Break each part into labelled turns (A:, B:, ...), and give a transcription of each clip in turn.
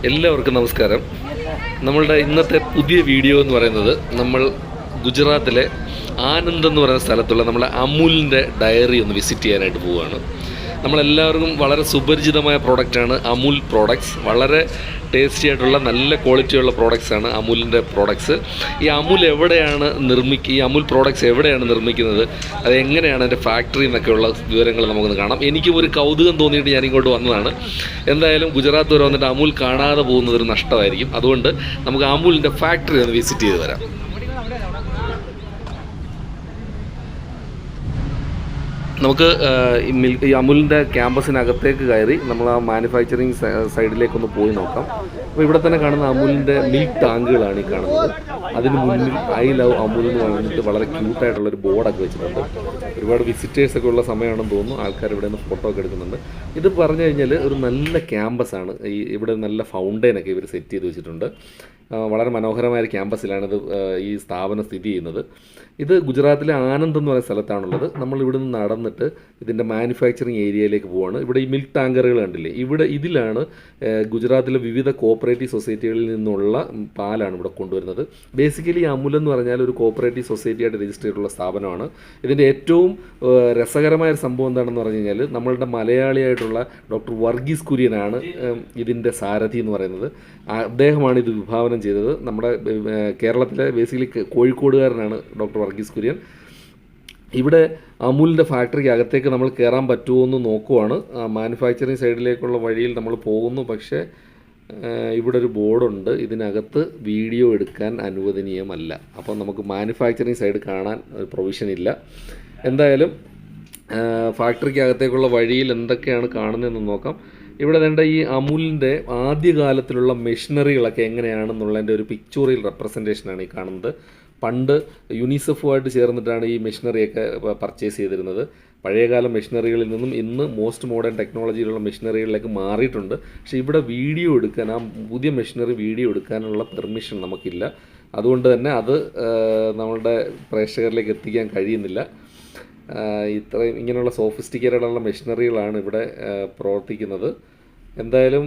A: എല്ലാവർക്കും നമസ്കാരം. നമ്മളുടെ ഇന്നത്തെ പുതിയ വീഡിയോ എന്ന് പറയുന്നത് നമ്മൾ ഗുജറാത്തിലെ ആനന്ദ് എന്ന് പറയുന്ന സ്ഥലത്തുള്ള നമ്മളെ അമുലിൻ്റെ ഡയറി ഒന്ന് വിസിറ്റ് ചെയ്യാനായിട്ട് പോവുകയാണ്. നമ്മളെല്ലാവർക്കും വളരെ സുപരിചിതമായ പ്രോഡക്റ്റാണ് അമുൽ പ്രോഡക്ട്സ്. വളരെ ടേസ്റ്റി ആയിട്ടുള്ള നല്ല ക്വാളിറ്റിയുള്ള പ്രോഡക്ട്സാണ് അമുലിൻ്റെ പ്രോഡക്ട്സ്. ഈ അമുൽ ഈ അമുൽ പ്രോഡക്ട്സ് എവിടെയാണ് നിർമ്മിക്കുന്നത്, അത് എങ്ങനെയാണ് അതിൻ്റെ ഫാക്ടറി എന്നൊക്കെയുള്ള വിവരങ്ങൾ നമുക്കൊന്ന് കാണാം. എനിക്കും ഒരു കൗതുകം തോന്നിയിട്ട് ഞാനിങ്ങോട്ട് വന്നതാണ്. എന്തായാലും ഗുജറാത്ത് വരെ വന്നിട്ട് അമുൽ കാണാതെ പോകുന്നത് ഒരു നഷ്ടമായിരിക്കും. അതുകൊണ്ട് നമുക്ക് അമുലിൻ്റെ ഫാക്ടറി ഒന്ന് വിസിറ്റ് ചെയ്ത് വരാം. നമുക്ക് ഈ അമുലിൻ്റെ ക്യാമ്പസിനകത്തേക്ക് കയറി നമ്മൾ ആ മാനുഫാക്ചറിങ് സൈഡിലേക്കൊന്ന് പോയി നോക്കാം. അപ്പോൾ ഇവിടെ തന്നെ കാണുന്ന അമുലിൻ്റെ മിൽക്ക് ടാങ്കുകളാണ് ഈ കാണുന്നത്. അതിന് മുന്നിൽ ഐ ലവ് അമുൽ എന്ന് പറഞ്ഞിട്ട് വളരെ ക്യൂട്ടായിട്ടുള്ളൊരു ബോർഡൊക്കെ വെച്ചിട്ടുണ്ട്. ഒരുപാട് വിസിറ്റേഴ്സൊക്കെ ഉള്ള സമയമാണെന്ന് തോന്നുന്നു. ആൾക്കാർ ഇവിടെ നിന്ന് ഫോട്ടോ ഒക്കെ എടുക്കുന്നുണ്ട്. ഇത് പറഞ്ഞു കഴിഞ്ഞാൽ ഒരു നല്ല ക്യാമ്പസാണ്. ഇവിടെ നല്ല ഫൗണ്ടെയിനൊക്കെ ഇവർ സെറ്റ് ചെയ്ത് വെച്ചിട്ടുണ്ട്. വളരെ മനോഹരമായ ക്യാമ്പസിലാണിത് ഈ സ്ഥാപനം സ്ഥിതി ചെയ്യുന്നത്. ഇത് ഗുജറാത്തിലെ ആനന്ദ് എന്ന് പറയുന്ന സ്ഥലത്താണുള്ളത്. നമ്മൾ ഇവിടെ നിന്ന് നടന്നിട്ട് ഇതിൻ്റെ മാനുഫാക്ചറിങ് ഏരിയയിലേക്ക് പോവാണ്. ഇവിടെ ഈ മിൽക്ക് ടാങ്കറുകൾ കണ്ടില്ലേ, ഇതിലാണ് ഗുജറാത്തിലെ വിവിധ കോപ്പറേറ്റീവ് സൊസൈറ്റികളിൽ നിന്നുള്ള പാലാണ് ഇവിടെ കൊണ്ടുവരുന്നത്. ബേസിക്കലി അമുൽ എന്ന് പറഞ്ഞാൽ ഒരു കോപ്പറേറ്റീവ് സൊസൈറ്റിയായിട്ട് രജിസ്റ്റർ ചെയ്തിട്ടുള്ള സ്ഥാപനമാണ്. ഇതിൻ്റെ ഏറ്റവും രസകരമായ ഒരു സംഭവം എന്താണെന്ന് പറഞ്ഞു കഴിഞ്ഞാൽ നമ്മളുടെ മലയാളിയായിട്ടുള്ള ഡോക്ടർ വർഗീസ് കുര്യനാണ് ഇതിൻ്റെ സാരഥി എന്ന് പറയുന്നത്. അദ്ദേഹമാണ് ഇത് വിഭാവനം ചെയ്തത്. നമ്മുടെ കേരളത്തിലെ ബേസിക്കലി കോഴിക്കോടുകാരനാണ് ഡോക്ടർ വർഗീസ് കുര്യൻ. ഇവിടെ അമുലിൻ്റെ ഫാക്ടറിക്ക് അകത്തേക്ക് നമ്മൾ കയറാൻ പറ്റുമോ എന്ന് നോക്കുവാണ്. മാനുഫാക്ചറിങ് സൈഡിലേക്കുള്ള വഴിയിൽ നമ്മൾ പോകുന്നു. പക്ഷേ ഇവിടെ ഒരു ബോർഡുണ്ട്, ഇതിനകത്ത് വീഡിയോ എടുക്കാൻ അനുവദനീയമല്ല. അപ്പോൾ നമുക്ക് മാനുഫാക്ചറിങ് സൈഡ് കാണാൻ ഒരു പ്രൊവിഷൻ ഇല്ല. എന്തായാലും ഫാക്ടറിക്ക് അകത്തേക്കുള്ള വഴിയിൽ എന്തൊക്കെയാണ് കാണുന്നതെന്ന് നോക്കാം. ഇവിടെ വേണ്ട ഈ അമുലിൻ്റെ ആദ്യകാലത്തിലുള്ള മെഷീനറികളൊക്കെ എങ്ങനെയാണെന്നുള്ളതിൻ്റെ ഒരു പിക്ചോറിയൽ റെപ്രസെൻറ്റേഷനാണ് ഈ കാണുന്നത്. പണ്ട് യുനിസെഫുമായിട്ട് ചേർന്നിട്ടാണ് ഈ മെഷീനറിയൊക്കെ പർച്ചേസ് ചെയ്തിരുന്നത്. പഴയകാല മെഷീനറികളിൽ നിന്നും ഇന്ന് മോസ്റ്റ് മോഡേൺ ടെക്നോളജിയിലുള്ള മെഷീനറികളിലേക്ക് മാറിയിട്ടുണ്ട്. പക്ഷേ ഇവിടെ വീഡിയോ എടുക്കാൻ, ആ പുതിയ മെഷീനറി വീഡിയോ എടുക്കാനുള്ള പെർമിഷൻ നമുക്കില്ല. അതുകൊണ്ട് തന്നെ അത് നമ്മളുടെ പ്രേക്ഷകരിലേക്ക് എത്തിക്കാൻ കഴിയുന്നില്ല. ഇത്രയും ഇങ്ങനെയുള്ള സോഫിസ്റ്റിക്കേറ്റഡുള്ള മെഷീനറികളാണ് ഇവിടെ പ്രവർത്തിക്കുന്നത്. എന്തായാലും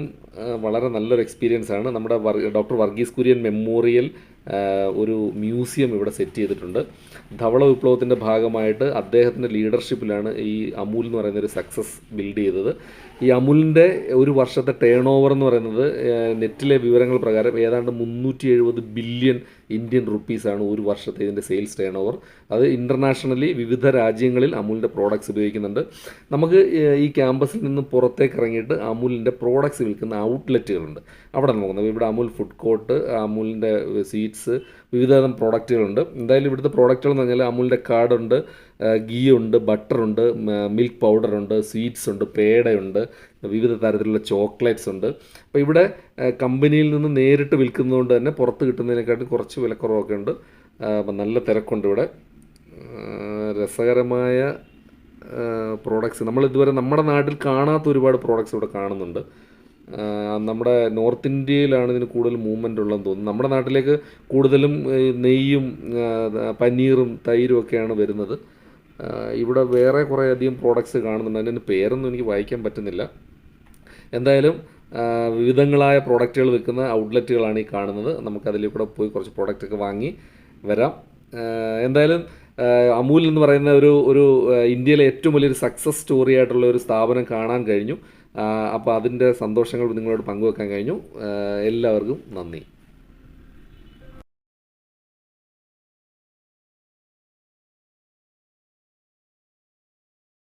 A: വളരെ നല്ലൊരു എക്സ്പീരിയൻസ് ആണ്. നമ്മുടെ ഡോക്ടർ വർഗീസ് കുര്യൻ മെമ്മോറിയൽ ഒരു മ്യൂസിയം ഇവിടെ സെറ്റ് ചെയ്തിട്ടുണ്ട്. ധവള വിപ്ലവത്തിൻ്റെ ഭാഗമായിട്ട് അദ്ദേഹത്തിൻ്റെ ലീഡർഷിപ്പിലാണ് ഈ അമുൽ എന്ന് പറയുന്ന ഒരു സക്സസ് ബിൽഡ് ചെയ്തത്. ഈ അമുലിൻ്റെ ഒരു വർഷത്തെ ടേൺ ഓവർ എന്ന് പറയുന്നത് നെറ്റിലെ വിവരങ്ങൾ പ്രകാരം ഏതാണ്ട് 370 ബില്യൺ ഇന്ത്യൻ റുപ്പീസാണ് ഒരു വർഷത്തെ ഇതിൻ്റെ സെയിൽസ് ടേൺ ഓവർ. അത് ഇൻ്റർനാഷണലി വിവിധ രാജ്യങ്ങളിൽ അമുലിൻ്റെ പ്രോഡക്ട്സ് ഉപയോഗിക്കുന്നുണ്ട്. നമുക്ക് ഈ ക്യാമ്പസിൽ നിന്ന് പുറത്തേക്ക് ഇറങ്ങിയിട്ട് അമുലിൻ്റെ പ്രോഡക്ട്സ് വിൽക്കുന്ന ഔട്ട്ലെറ്റുകളുണ്ട്. അവിടെ നോക്കുന്നത് ഇവിടെ അമുൽ ഫുഡ് കോർട്ട്, അമുലിൻ്റെ സ്വീറ്റ്സ്, വിവിധതരം പ്രോഡക്റ്റുകളുണ്ട്. എന്തായാലും ഇവിടുത്തെ പ്രോഡക്റ്റുകൾ എന്ന് പറഞ്ഞാൽ അമുലിൻ്റെ കാർഡുണ്ട്, ഗീ ഉണ്ട്, ബട്ടറുണ്ട്, മിൽക്ക് പൗഡറുണ്ട്, സ്വീറ്റ്സ് ഉണ്ട്, പേടയുണ്ട്, വിവിധ തരത്തിലുള്ള ചോക്ലേറ്റ്സ് ഉണ്ട്. അപ്പോൾ ഇവിടെ കമ്പനിയിൽ നിന്ന് നേരിട്ട് വിൽക്കുന്നതുകൊണ്ട് തന്നെ പുറത്ത് കിട്ടുന്നതിനെക്കാട്ടും കുറച്ച് വിലക്കുറവൊക്കെ ഉണ്ട്. അപ്പം നല്ല തിരക്കുണ്ട് ഇവിടെ. രസകരമായ പ്രോഡക്ട്സ് നമ്മളിതുവരെ നമ്മുടെ നാട്ടിൽ കാണാത്ത ഒരുപാട് പ്രോഡക്ട്സ് ഇവിടെ കാണുന്നുണ്ട്. നമ്മുടെ നോർത്ത് ഇന്ത്യയിലാണ് ഇതിന് കൂടുതൽ മൂവ്മെൻ്റ് ഉള്ളതെന്ന് തോന്നുന്നു. നമ്മുടെ നാട്ടിലേക്ക് കൂടുതലും നെയ്യും പനീറും തൈരും ഒക്കെയാണ് വരുന്നത്. ഇവിടെ വേറെ കുറേ അധികം പ്രോഡക്ട്സ് കാണുന്നുണ്ട്. അതിൻ്റെ പേരൊന്നും എനിക്ക് വായിക്കാൻ പറ്റുന്നില്ല. എന്തായാലും വിവിധങ്ങളായ പ്രോഡക്റ്റുകൾ വിൽക്കുന്ന ഔട്ട്ലെറ്റുകളാണ് ഈ കാണുന്നത്. നമുക്കതിലൂടെ പോയി കുറച്ച് പ്രോഡക്റ്റൊക്കെ വാങ്ങി വരാം. എന്തായാലും അമുൽ എന്ന് പറയുന്ന ഒരു ഇന്ത്യയിലെ ഏറ്റവും വലിയൊരു സക്സസ് സ്റ്റോറി ആയിട്ടുള്ള ഒരു സ്ഥാപനം കാണാൻ കഴിഞ്ഞു. അപ്പോൾ അതിൻ്റെ സന്തോഷങ്ങൾ നിങ്ങളോട് പങ്കുവെക്കാൻ കഴിഞ്ഞു. എല്ലാവർക്കും നന്ദി.